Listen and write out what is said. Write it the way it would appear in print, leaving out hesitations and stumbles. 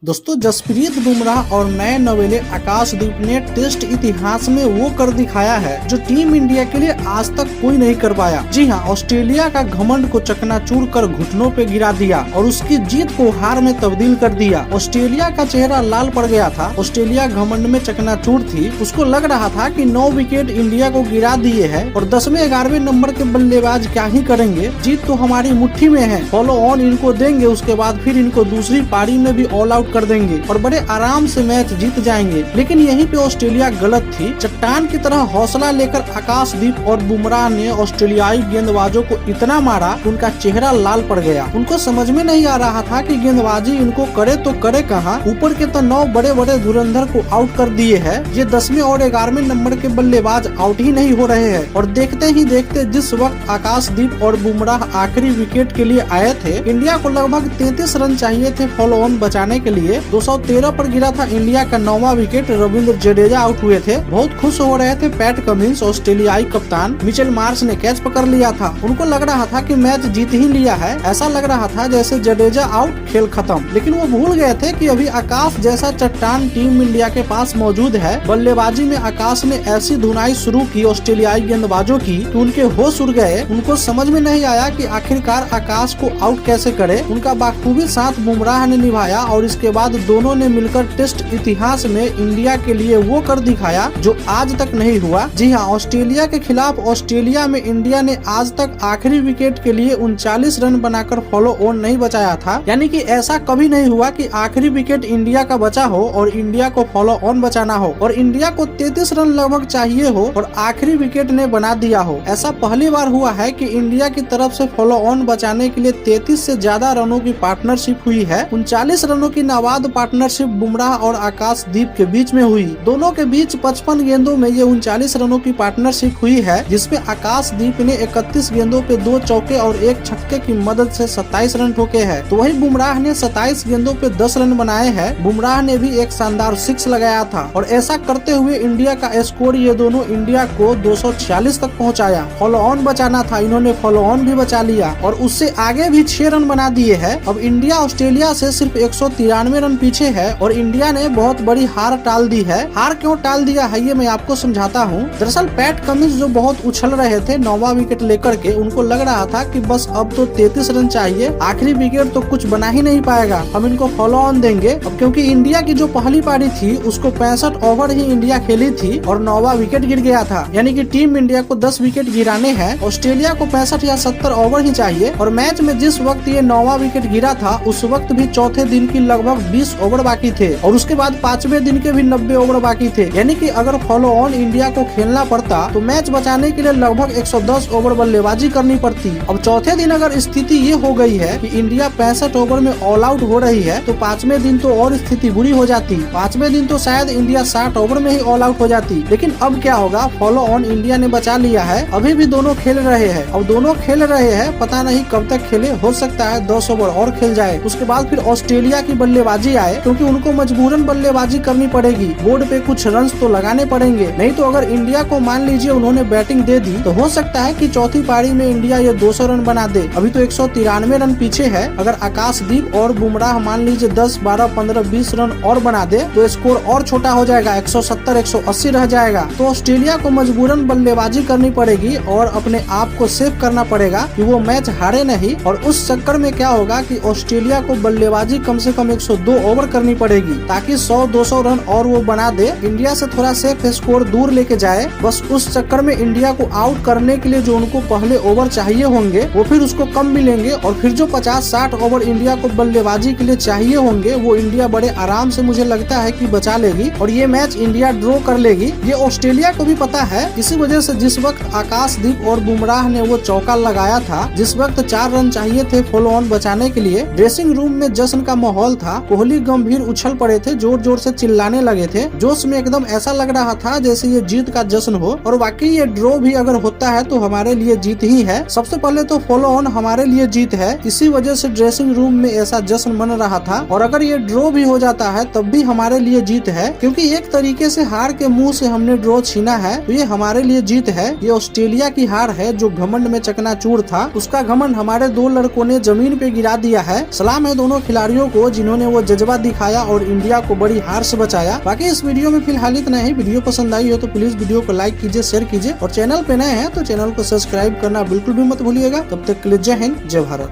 दोस्तों, जसप्रीत बुमराह और नए नवेले आकाशदीप ने टेस्ट इतिहास में वो कर दिखाया है जो टीम इंडिया के लिए आज तक कोई नहीं कर पाया। जी हां, ऑस्ट्रेलिया का घमंड को चकनाचूर कर घुटनों पे गिरा दिया और उसकी जीत को हार में तब्दील कर दिया। ऑस्ट्रेलिया का चेहरा लाल पड़ गया था। ऑस्ट्रेलिया घमंड में चकनाचूर थी। उसको लग रहा था कि 9 विकेट इंडिया को गिरा दिए है और 10वें 11वें नंबर के बल्लेबाज क्या ही करेंगे। जीत तो हमारी मुट्ठी में है, फॉलो ऑन इनको देंगे, उसके बाद फिर इनको दूसरी पारी में भी ऑल आउट कर देंगे और बड़े आराम से मैच जीत जाएंगे। लेकिन यहीं पे ऑस्ट्रेलिया गलत थी। चट्टान की तरह हौसला लेकर आकाशदीप और बुमराह ने ऑस्ट्रेलियाई गेंदबाजों को इतना मारा कि उनका चेहरा लाल पड़ गया। उनको समझ में नहीं आ रहा था कि गेंदबाजी इनको करे तो करे कहाँ। ऊपर के तो 9 बड़े बड़े धुरंधर को आउट कर दिए है, ये 10वें और 11वें नंबर के बल्लेबाज आउट ही नहीं हो रहे हैं। और देखते ही देखते जिस वक्त आकाशदीप और बुमराह आखिरी विकेट के लिए आए थे, इंडिया को लगभग 33 रन चाहिए थे फॉलो ऑन बचाने के लिए। 213 पर गिरा था इंडिया का 9वां विकेट। रविंद्र जडेजा आउट हुए थे। बहुत खुश हो रहे थे पैट कमिंस। ऑस्ट्रेलियाई कप्तान मिचेल मार्श ने कैच पकड़ लिया था। उनको लग रहा था कि मैच जीत ही लिया है। ऐसा लग रहा था जैसे जडेजा आउट, खेल खत्म। लेकिन वो भूल गए थे कि अभी आकाश जैसा चट्टान टीम इंडिया के पास मौजूद है। बल्लेबाजी में आकाश ने ऐसी धुनाई शुरू की ऑस्ट्रेलियाई गेंदबाजों की कि उनके होश उड़ गए। उनको समझ में नहीं आया कि आखिरकार आकाश को आउट कैसे करे। उनका बाखूबी साथ बुमराह ने निभाया और इसके बाद दोनों ने मिलकर टेस्ट इतिहास में इंडिया के लिए वो कर दिखाया जो आज तक नहीं हुआ। जी हां, ऑस्ट्रेलिया के खिलाफ ऑस्ट्रेलिया में इंडिया ने आज तक आखिरी विकेट के लिए 39 रन बनाकर फॉलो ऑन नहीं बचाया था। यानी कि ऐसा कभी नहीं हुआ कि आखिरी विकेट इंडिया का बचा हो और इंडिया को फॉलो ऑन बचाना हो और इंडिया को 33 रन लगभग चाहिए हो और आखिरी विकेट ने बना दिया हो। ऐसा पहली बार हुआ है कि इंडिया की तरफ से फॉलो ऑन बचाने के लिए 33 से ज्यादा रनों की पार्टनरशिप हुई है। 39 रनों की नाबाद पार्टनरशिप बुमराह और आकाशदीप के बीच में हुई। दोनों के बीच 55 गेंदों में ये 39 रनों की पार्टनरशिप हुई है, जिसमें आकाशदीप ने 31 गेंदों पे 2 चौके और 1 छक्के की मदद से 27 रन ठोके हैं। तो वही बुमराह ने 27 गेंदों पे 10 रन बनाए हैं। बुमराह ने भी एक शानदार 6 लगाया था और ऐसा करते हुए इंडिया का स्कोर ये दोनों इंडिया को 246 तक पहुँचाया। फॉलो ऑन बचाना था, इन्होंने फॉलो ऑन भी बचा लिया और उससे आगे भी 6 रन बना दिए है। अब इंडिया ऑस्ट्रेलिया से सिर्फ 193 रन पीछे है और इंडिया ने बहुत बड़ी हार टाल दी है। हार क्यों टाल दिया है ये मैं आपको समझाता हूँ। दरअसल पैट कमिंस जो बहुत उछल रहे थे 9वां विकेट लेकर के, उनको लग रहा था कि बस अब तो 33 रन चाहिए, आखिरी विकेट तो कुछ बना ही नहीं पाएगा, हम इनको फॉलो ऑन देंगे। अब क्योंकि इंडिया की जो पहली पारी थी उसको 65 ओवर ही इंडिया खेली थी और 9वां विकेट गिर गया था। यानी कि टीम इंडिया को 10 विकेट गिराने हैं, ऑस्ट्रेलिया को 65 या 70 ओवर ही चाहिए। और मैच में जिस वक्त ये 9वां विकेट गिरा था उस वक्त भी चौथे दिन की लगभग 20 ओवर बाकी थे और उसके बाद 5वें दिन के भी 90 ओवर बाकी थे। यानी कि अगर फॉलो ऑन इंडिया को खेलना पड़ता तो मैच बचाने के लिए लगभग 110 ओवर बल्लेबाजी करनी पड़ती। अब चौथे दिन अगर स्थिति ये हो गई है कि इंडिया 65 ओवर में ऑल आउट हो रही है तो 5वें दिन तो और स्थिति बुरी हो जाती। 5वें दिन तो शायद इंडिया 60 ओवर में ही ऑल आउट हो जाती। लेकिन अब क्या होगा, फॉलो ऑन इंडिया ने बचा लिया है। अभी भी दोनों खेल रहे हैं। अब दोनों खेल रहे हैं, पता नहीं कब तक खेले, हो सकता है 10 ओवर और खेल जाए। उसके बाद फिर ऑस्ट्रेलिया की बल्लेबाजी आए क्योंकि उनको मजबूरन बल्लेबाजी करनी पड़ेगी। बोर्ड पे कुछ रन्स तो लगाने पड़ेंगे, नहीं तो अगर इंडिया को मान लीजिए उन्होंने बैटिंग दे दी तो हो सकता है कि चौथी पारी में इंडिया ये 200 रन बना दे। अभी तो 193 रन पीछे है। अगर आकाशदीप और बुमराह मान लीजिए 10, 12, 15, 20 रन और बना दे तो स्कोर और छोटा हो जाएगा, 170, 180 रह जाएगा। तो ऑस्ट्रेलिया को मजबूरन बल्लेबाजी करनी पड़ेगी और अपने आप को सेव करना पड़ेगा कि वो मैच हारे नहीं। और उस चक्कर में क्या होगा कि ऑस्ट्रेलिया को बल्लेबाजी कम से कम 102 ओवर करनी पड़ेगी ताकि 100-200 रन और वो बना दे, इंडिया से थोड़ा सेफ स्कोर दूर लेके जाए। बस उस चक्कर में इंडिया को आउट करने के लिए जो उनको पहले ओवर चाहिए होंगे वो फिर उसको कम मिलेंगे और फिर जो 50-60 ओवर इंडिया को बल्लेबाजी के लिए चाहिए होंगे वो इंडिया बड़े आराम से मुझे लगता है कि बचा लेगी और ये मैच इंडिया ड्रॉ कर लेगी। ये ऑस्ट्रेलिया को भी पता है। इसी वजह से जिस वक्त आकाशदीप और बुमराह ने वो चौका लगाया था, जिस वक्त 4 रन चाहिए थे फॉलो ऑन बचाने के लिए, ड्रेसिंग रूम में जश्न का माहौल था। कोहली गंभीर उछल पड़े थे, जोर जोर से चिल्लाने लगे थे। जोश में एकदम ऐसा लग रहा था जैसे ये जीत का जश्न हो। और वाकई ये ड्रॉ भी अगर होता है तो हमारे लिए जीत ही है। सबसे पहले तो फॉलो ऑन हमारे लिए जीत है, इसी वजह से ड्रेसिंग रूम में ऐसा जश्न मन रहा था। और अगर ये ड्रॉ भी हो जाता है तब भी हमारे लिए जीत है, क्योंकि एक तरीके से हार के मुंह से हमने ड्रॉ छीना है तो ये हमारे लिए जीत है। ये ऑस्ट्रेलिया की हार है जो घमंड में चकनाचूर था, उसका घमंड हमारे 2 लड़कों ने जमीन पे गिरा दिया है। सलाम है दोनों खिलाड़ियों को जिन्होंने वो जज्बा दिखाया और इंडिया को बड़ी हार से बचाया। बाकी इस वीडियो में फिलहाल इतना ही। वीडियो पसंद आई हो तो प्लीज वीडियो को लाइक कीजिए, शेयर कीजिए और चैनल पे नए हैं तो चैनल को सब्सक्राइब करना बिल्कुल भी मत भूलिएगा। तब तक के लिए जय हिंद, जय भारत।